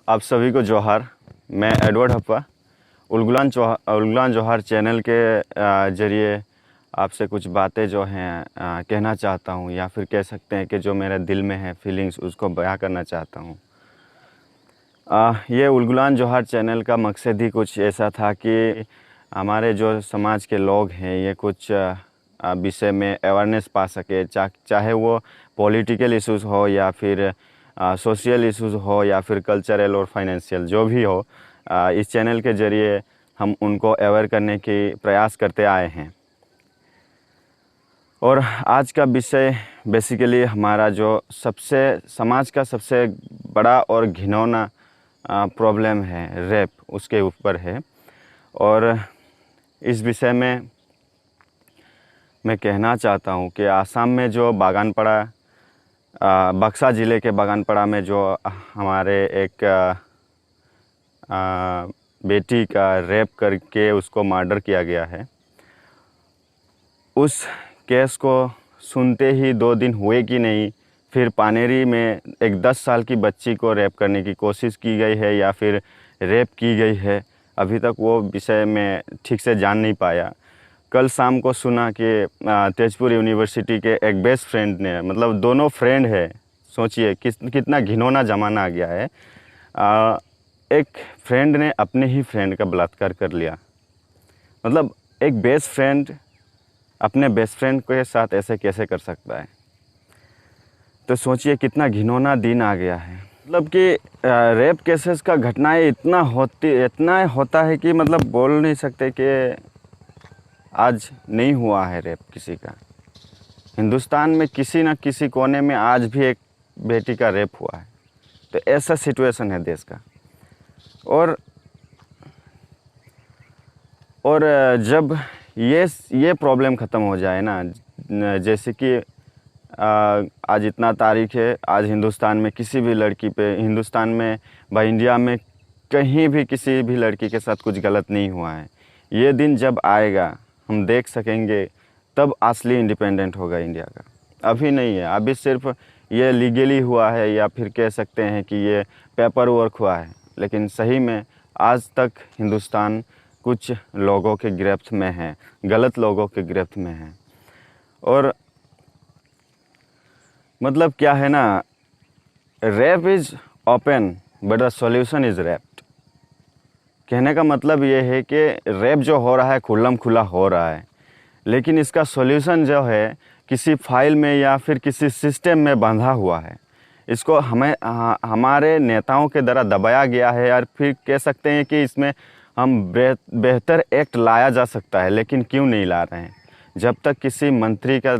आप सभी को जोहार। मैं एडवर्ड हप्पा उलगुलान जोहार चैनल के ज़रिए आपसे कुछ बातें जो हैं कहना चाहता हूं, या फिर कह सकते हैं कि जो मेरे दिल में है फीलिंग्स उसको बयां करना चाहता हूं। ये उलगुलान जोहार चैनल का मकसद ही कुछ ऐसा था कि हमारे जो समाज के लोग हैं ये कुछ विषय में अवेयरनेस पा सके, चाहे वो पॉलिटिकल इश्यूज़ हो या फिर सोशल इश्यूज़ हो या फिर कल्चरल और फाइनेंशियल जो भी हो। इस चैनल के ज़रिए हम उनको अवेयर करने की प्रयास करते आए हैं। और आज का विषय बेसिकली हमारा जो समाज का सबसे बड़ा और घिनौना प्रॉब्लम है रेप, उसके ऊपर है। और इस विषय में मैं कहना चाहता हूँ कि आसाम में जो बागानपड़ा बक्सा ज़िले के बागानपड़ा में जो हमारे एक बेटी का रेप करके उसको मर्डर किया गया है, उस केस को सुनते ही 2 दिन हुए कि नहीं, फिर पानेरी में एक 10 साल की बच्ची को रेप करने की कोशिश की गई है या फिर रेप की गई है, अभी तक वो विषय में ठीक से जान नहीं पाया। कल शाम को सुना कि तेजपुर यूनिवर्सिटी के एक बेस्ट फ्रेंड ने, मतलब दोनों फ्रेंड है, सोचिए कितना घिनौना ज़माना आ गया है। एक फ्रेंड ने अपने ही फ्रेंड का बलात्कार कर लिया। मतलब एक बेस्ट फ्रेंड अपने बेस्ट फ्रेंड के साथ ऐसे कैसे कर सकता है? तो सोचिए कितना घिनौना दिन आ गया है। मतलब कि रेप केसेस का घटनाएं इतना होता है कि मतलब बोल नहीं सकते कि आज नहीं हुआ है रेप किसी का। हिंदुस्तान में किसी न किसी कोने में आज भी एक बेटी का रेप हुआ है। तो ऐसा सिचुएशन है देश का। और जब ये प्रॉब्लम ख़त्म हो जाए ना, जैसे कि आज इतना तारीख है, आज हिंदुस्तान में किसी भी लड़की पे, हिंदुस्तान में इंडिया में कहीं भी किसी भी लड़की के साथ कुछ गलत नहीं हुआ है। ये दिन जब आएगा हम देख सकेंगे, तब असली इंडिपेंडेंट होगा इंडिया का। अभी नहीं है, अभी सिर्फ ये लीगली हुआ है या फिर कह सकते हैं कि ये पेपर वर्क हुआ है, लेकिन सही में आज तक हिंदुस्तान कुछ लोगों के गिरफ्त में है, गलत लोगों के गिरफ्त में है। और मतलब क्या है ना, rape is open but the solution is raped. कहने का मतलब ये है कि रेप जो हो रहा है खुल्लम खुला हो रहा है, लेकिन इसका सॉल्यूशन जो है किसी फाइल में या फिर किसी सिस्टम में बंधा हुआ है। इसको हमारे नेताओं के द्वारा दबाया गया है, और फिर कह सकते हैं कि इसमें हम बेहतर एक्ट लाया जा सकता है, लेकिन क्यों नहीं ला रहे हैं? जब तक किसी मंत्री का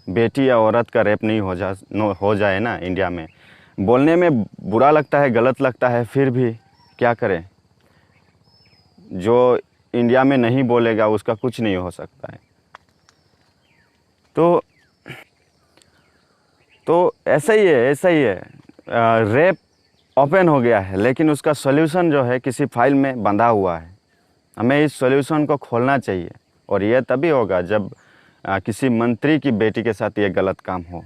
बेटी या औरत का रेप नहीं हो जाए ना इंडिया में, बोलने में बुरा लगता है, गलत लगता है, फिर भी क्या करें? जो इंडिया में नहीं बोलेगा उसका कुछ नहीं हो सकता है। तो ऐसा ही है। रेप ओपन हो गया है, लेकिन उसका सॉल्यूशन जो है किसी फाइल में बंधा हुआ है। हमें इस सॉल्यूशन को खोलना चाहिए, और यह तभी होगा जब किसी मंत्री की बेटी के साथ ये गलत काम हो।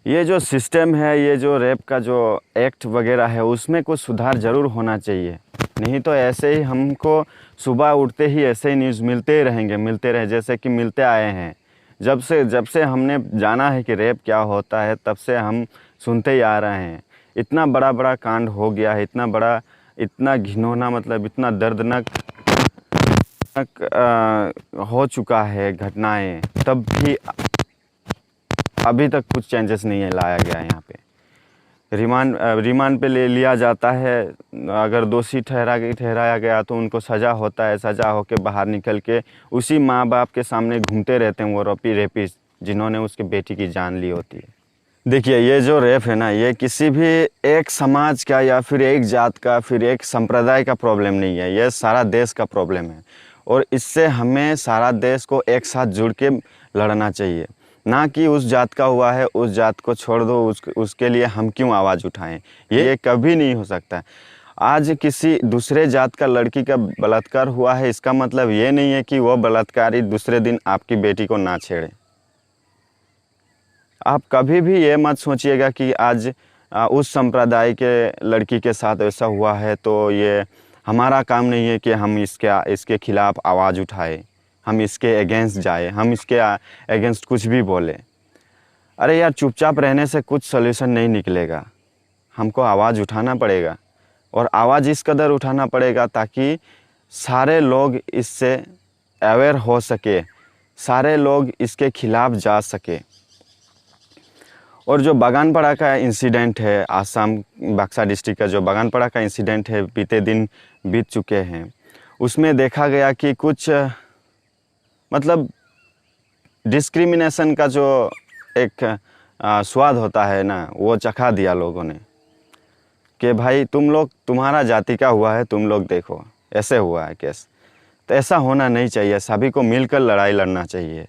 ये जो सिस्टम है, ये जो रेप का जो एक्ट वगैरह है, उसमें कुछ सुधार ज़रूर होना चाहिए। नहीं तो ऐसे ही हमको सुबह उठते ही ऐसे ही न्यूज़ मिलते रहे, जैसे कि मिलते आए हैं। जब से हमने जाना है कि रेप क्या होता है, तब से हम सुनते ही आ रहे हैं। इतना बड़ा कांड हो गया है, इतना घिनौना, मतलब इतना दर्दनाक हो चुका है घटनाएं, तब भी अभी तक कुछ चेंजेस नहीं है लाया गया है। यहाँ पे रिमांड पे ले लिया जाता है। अगर दोषी ठहराया गया तो उनको सज़ा होता है। सज़ा होके बाहर निकल के उसी माँ बाप के सामने घूमते रहते हैं वो रेपिस्ट, जिन्होंने उसके बेटी की जान ली होती है। देखिए, ये जो रेप है ना, ये किसी भी एक समाज का या फिर एक जात का, फिर एक संप्रदाय का प्रॉब्लम नहीं है, ये सारा देश का प्रॉब्लम है। और इससे हमें सारा देश को एक साथ जुड़ के लड़ना चाहिए, ना कि उस जात का हुआ है उस जात को छोड़ दो, उसके लिए हम क्यों आवाज़ उठाएं। ये कभी नहीं हो सकता। आज किसी दूसरे जात का लड़की का बलात्कार हुआ है, इसका मतलब ये नहीं है कि वो बलात्कारी दूसरे दिन आपकी बेटी को ना छेड़े। आप कभी भी ये मत सोचिएगा कि आज उस संप्रदाय के लड़की के साथ ऐसा हुआ है, तो ये हमारा काम नहीं है कि हम इसके खिलाफ़ आवाज़ उठाए, हम इसके अगेंस्ट जाए, हम इसके अगेंस्ट कुछ भी बोले। अरे यार, चुपचाप रहने से कुछ सॉल्यूशन नहीं निकलेगा, हमको आवाज़ उठाना पड़ेगा। और आवाज़ इस कदर उठाना पड़ेगा ताकि सारे लोग इससे अवेयर हो सके, सारे लोग इसके खिलाफ़ जा सके। और जो बागानपड़ा का इंसिडेंट है, आसाम बक्सा डिस्ट्रिक्ट का जो बागानपड़ा का इंसिडेंट है, बीते दिन बीत चुके हैं, उसमें देखा गया कि कुछ मतलब डिस्क्रिमिनेशन का जो एक स्वाद होता है ना, वो चखा दिया लोगों ने कि भाई तुम लोग, तुम्हारा जाति का हुआ है, तुम लोग देखो ऐसे हुआ है केस। तो ऐसा होना नहीं चाहिए, सभी को मिलकर लड़ाई लड़ना चाहिए।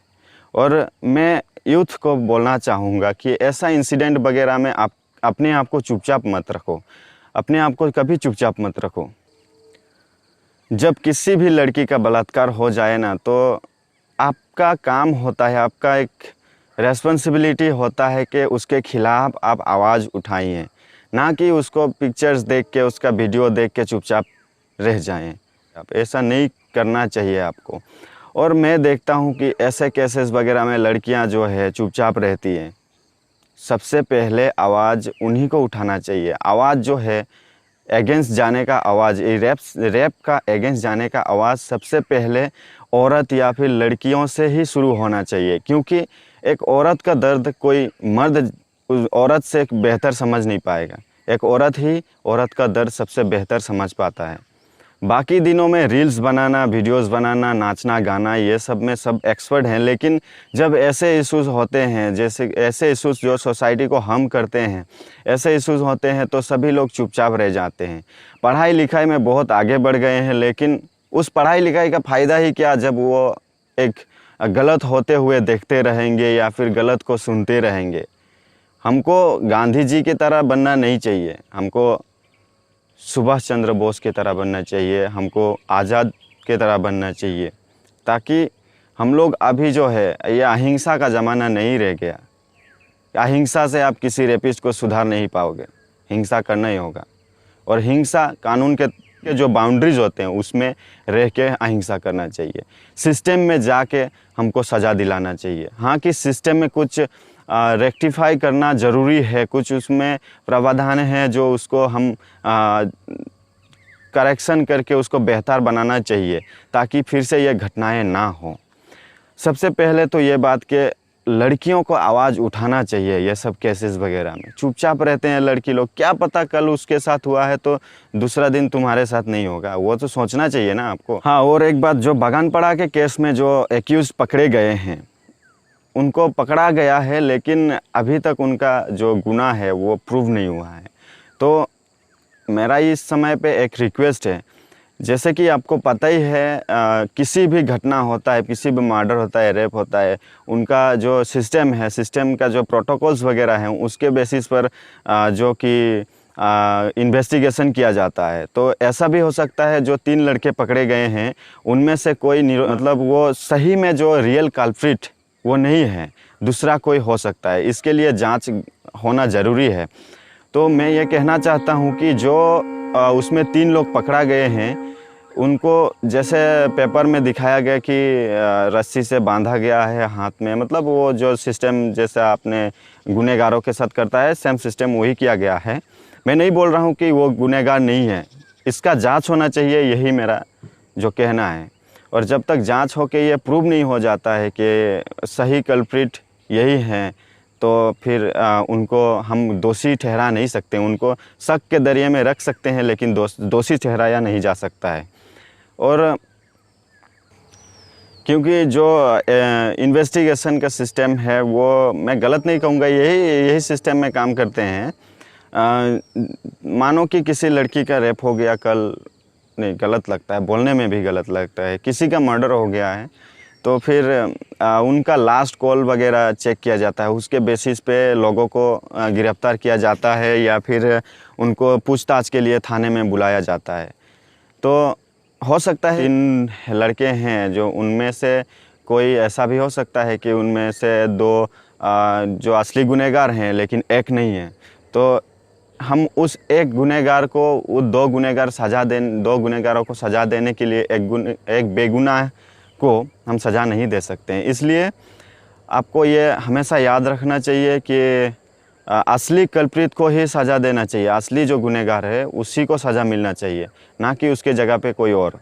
और मैं यूथ को बोलना चाहूँगा कि ऐसा इंसिडेंट वगैरह में आप अपने आप को चुपचाप मत रखो, अपने आप को कभी चुपचाप मत रखो। जब किसी भी लड़की का बलात्कार हो जाए ना, तो आपका काम होता है, आपका एक रेस्पॉन्सिबिलिटी होता है कि उसके खिलाफ़ आप आवाज़ उठाइए, ना कि उसको पिक्चर्स देख के, उसका वीडियो देख के चुपचाप रह जाएं। आप ऐसा नहीं करना चाहिए आपको। और मैं देखता हूँ कि ऐसे केसेस वगैरह में लड़कियाँ जो है चुपचाप रहती हैं। सबसे पहले आवाज़ उन्हीं को उठाना चाहिए। आवाज़ जो है अगेंस्ट जाने का आवाज़, रेप का अगेंस्ट जाने का आवाज़ सबसे पहले औरत या फिर लड़कियों से ही शुरू होना चाहिए, क्योंकि एक औरत का दर्द कोई मर्द उस औरत से बेहतर समझ नहीं पाएगा। एक औरत ही औरत का दर्द सबसे बेहतर समझ पाता है। बाकी दिनों में रील्स बनाना, वीडियोस बनाना, नाचना गाना, ये सब में सब एक्सपर्ट हैं, लेकिन जब ऐसे इश्यूज़ होते हैं, जैसे ऐसे इश्यूज़ जो सोसाइटी को हम करते हैं, ऐसे इश्यूज़ होते हैं, तो सभी लोग चुपचाप रह जाते हैं। पढ़ाई लिखाई में बहुत आगे बढ़ गए हैं, लेकिन उस पढ़ाई लिखाई का फ़ायदा ही क्या जब वो एक गलत होते हुए देखते रहेंगे या फिर गलत को सुनते रहेंगे। हमको गांधी जी की तरह बनना नहीं चाहिए, हमको सुभाष चंद्र बोस की तरह बनना चाहिए, हमको आज़ाद की तरह बनना चाहिए, ताकि हम लोग अभी जो है, ये अहिंसा का ज़माना नहीं रह गया। अहिंसा से आप किसी रेपिस्ट को सुधार नहीं पाओगे, हिंसा करना ही होगा। और हिंसा कानून के जो बाउंड्रीज होते हैं उसमें रह के अहिंसा करना चाहिए। सिस्टम में जाके हमको सज़ा दिलाना चाहिए। हाँ कि सिस्टम में कुछ रेक्टिफाई करना ज़रूरी है, कुछ उसमें प्रावधान है जो उसको हम करेक्शन करके उसको बेहतर बनाना चाहिए, ताकि फिर से ये घटनाएं ना हो। सबसे पहले तो ये बात कि लड़कियों को आवाज़ उठाना चाहिए। ये सब केसेस वगैरह में चुपचाप रहते हैं लड़की लोग, क्या पता कल उसके साथ हुआ है तो दूसरा दिन तुम्हारे साथ नहीं होगा, वो तो सोचना चाहिए ना आपको। हाँ, और एक बात, जो बागानपड़ा के केस में जो एक्यूज पकड़े गए हैं, उनको पकड़ा गया है, लेकिन अभी तक उनका जो गुनाह है वो प्रूव नहीं हुआ है। तो मेरा इस समय पे एक रिक्वेस्ट है, जैसे कि आपको पता ही है, किसी भी घटना होता है, किसी भी मर्डर होता है, रेप होता है, उनका जो सिस्टम है, सिस्टम का जो प्रोटोकॉल्स वगैरह हैं, उसके बेसिस पर जो कि इन्वेस्टिगेशन किया जाता है। तो ऐसा भी हो सकता है जो 3 लड़के पकड़े गए हैं उनमें से कोई मतलब वो सही में जो रियल कल्प्रिट वो नहीं है, दूसरा कोई हो सकता है। इसके लिए जांच होना ज़रूरी है। तो मैं ये कहना चाहता हूँ कि जो उसमें 3 लोग पकड़ा गए हैं, उनको जैसे पेपर में दिखाया गया कि रस्सी से बांधा गया है हाथ में, मतलब वो जो सिस्टम जैसा आपने गुनहगारों के साथ करता है, सेम सिस्टम वही किया गया है। मैं नहीं बोल रहा हूँ कि वो गुनहगार नहीं है, इसका जांच होना चाहिए, यही मेरा जो कहना है। और जब तक जांच हो के ये प्रूव नहीं हो जाता है कि सही कल्प्रिट यही हैं, तो फिर उनको हम दोषी ठहरा नहीं सकते। उनको शक के दरिया में रख सकते हैं, लेकिन दोषी ठहराया नहीं जा सकता है। और क्योंकि जो इन्वेस्टिगेशन का सिस्टम है वो मैं गलत नहीं कहूँगा, यही सिस्टम में काम करते हैं। मानो कि किसी लड़की का रेप हो गया कल, नहीं गलत लगता है, बोलने में भी गलत लगता है, किसी का मर्डर हो गया है, तो फिर उनका लास्ट कॉल वगैरह चेक किया जाता है, उसके बेसिस पे लोगों को गिरफ्तार किया जाता है या फिर उनको पूछताछ के लिए थाने में बुलाया जाता है। तो हो सकता है 3 लड़के हैं जो उनमें से कोई ऐसा भी हो सकता है कि उनमें से 2 जो असली गुनहगार हैं लेकिन एक नहीं है। तो हम उस एक गुनहगार को वो दो गुनहगारों को सज़ा देने के लिए एक बेगुनाह को हम सज़ा नहीं दे सकते हैं। इसलिए आपको ये हमेशा याद रखना चाहिए कि असली कल्प्रिट को ही सज़ा देना चाहिए। असली जो गुनहगार है उसी को सज़ा मिलना चाहिए, ना कि उसके जगह पे कोई और।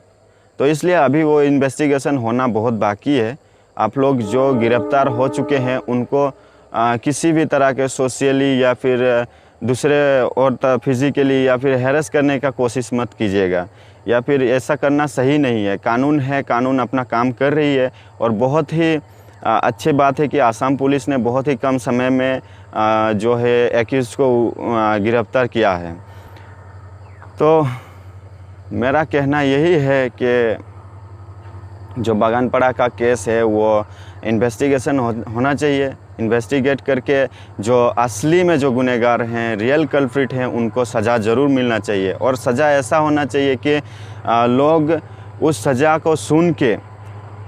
तो इसलिए अभी वो इन्वेस्टिगेशन होना बहुत बाकी है। आप लोग जो गिरफ़्तार हो चुके हैं उनको किसी भी तरह के सोशली या फिर दूसरे और फिज़िकली या फिर हैरेस करने का कोशिश मत कीजिएगा, या फिर ऐसा करना सही नहीं है। कानून है, कानून अपना काम कर रही है। और बहुत ही अच्छी बात है कि आसाम पुलिस ने बहुत ही कम समय में जो है एक्यूज़ को गिरफ़्तार किया है। तो मेरा कहना यही है कि जो बागानपड़ा का केस है वो इन्वेस्टिगेशन होना चाहिए। इन्वेस्टिगेट करके जो असली में जो गुनहगार हैं, रियल कल्प्रिट हैं, उनको सज़ा ज़रूर मिलना चाहिए। और सज़ा ऐसा होना चाहिए कि लोग उस सज़ा को सुन के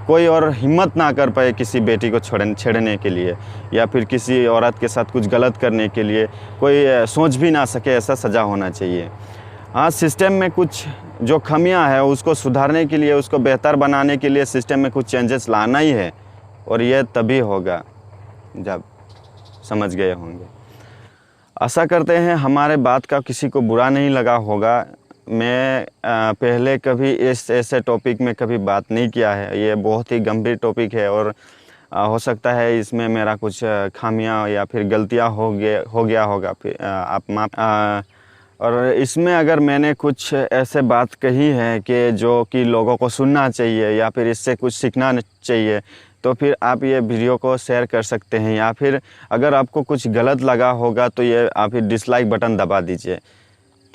कोई और हिम्मत ना कर पाए किसी बेटी को छेड़ने के लिए, या फिर किसी औरत के साथ कुछ गलत करने के लिए कोई सोच भी ना सके। ऐसा सज़ा होना चाहिए। हाँ, सिस्टम में कुछ जो खामियां है उसको सुधारने के लिए, उसको बेहतर बनाने के लिए सिस्टम में कुछ चेंजेस लाना ही है। और यह तभी होगा जब समझ गए होंगे। आशा करते हैं हमारे बात का किसी को बुरा नहीं लगा होगा। मैं पहले कभी इस ऐसे टॉपिक में कभी बात नहीं किया है। ये बहुत ही गंभीर टॉपिक है और हो सकता है इसमें मेरा कुछ खामियां या फिर गलतियां हो गया होगा। फिर आप माफ और इसमें अगर मैंने कुछ ऐसे बात कही है कि जो कि लोगों को सुनना चाहिए या फिर इससे कुछ सीखना चाहिए, तो फिर आप ये वीडियो को शेयर कर सकते हैं। या फिर अगर आपको कुछ गलत लगा होगा तो ये आप डिसलाइक बटन दबा दीजिए,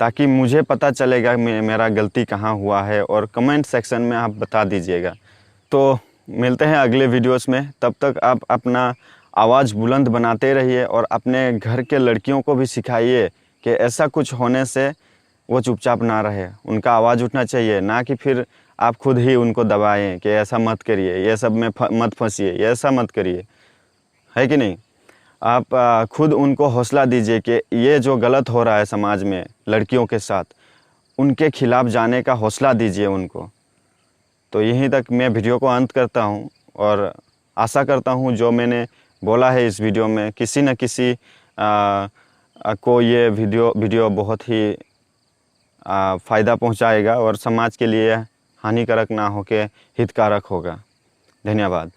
ताकि मुझे पता चलेगा मेरा गलती कहाँ हुआ है। और कमेंट सेक्शन में आप बता दीजिएगा। तो मिलते हैं अगले वीडियोस में। तब तक आप अपना आवाज़ बुलंद बनाते रहिए और अपने घर के लड़कियों को भी सिखाइए कि ऐसा कुछ होने से वो चुपचाप ना रहे। उनका आवाज़ उठना चाहिए, ना कि फिर आप खुद ही उनको दबाएं कि ऐसा मत करिए, ये सब में मत फंसिए, ये ऐसा मत करिए, है कि नहीं। आप खुद उनको हौसला दीजिए कि ये जो गलत हो रहा है समाज में लड़कियों के साथ, उनके खिलाफ़ जाने का हौसला दीजिए उनको। तो यहीं तक मैं वीडियो को अंत करता हूं और आशा करता हूं जो मैंने बोला है इस वीडियो में किसी न किसी को ये वीडियो बहुत ही फ़ायदा पहुंचाएगा और समाज के लिए हानिकारक ना होकर हितकारक होगा। धन्यवाद।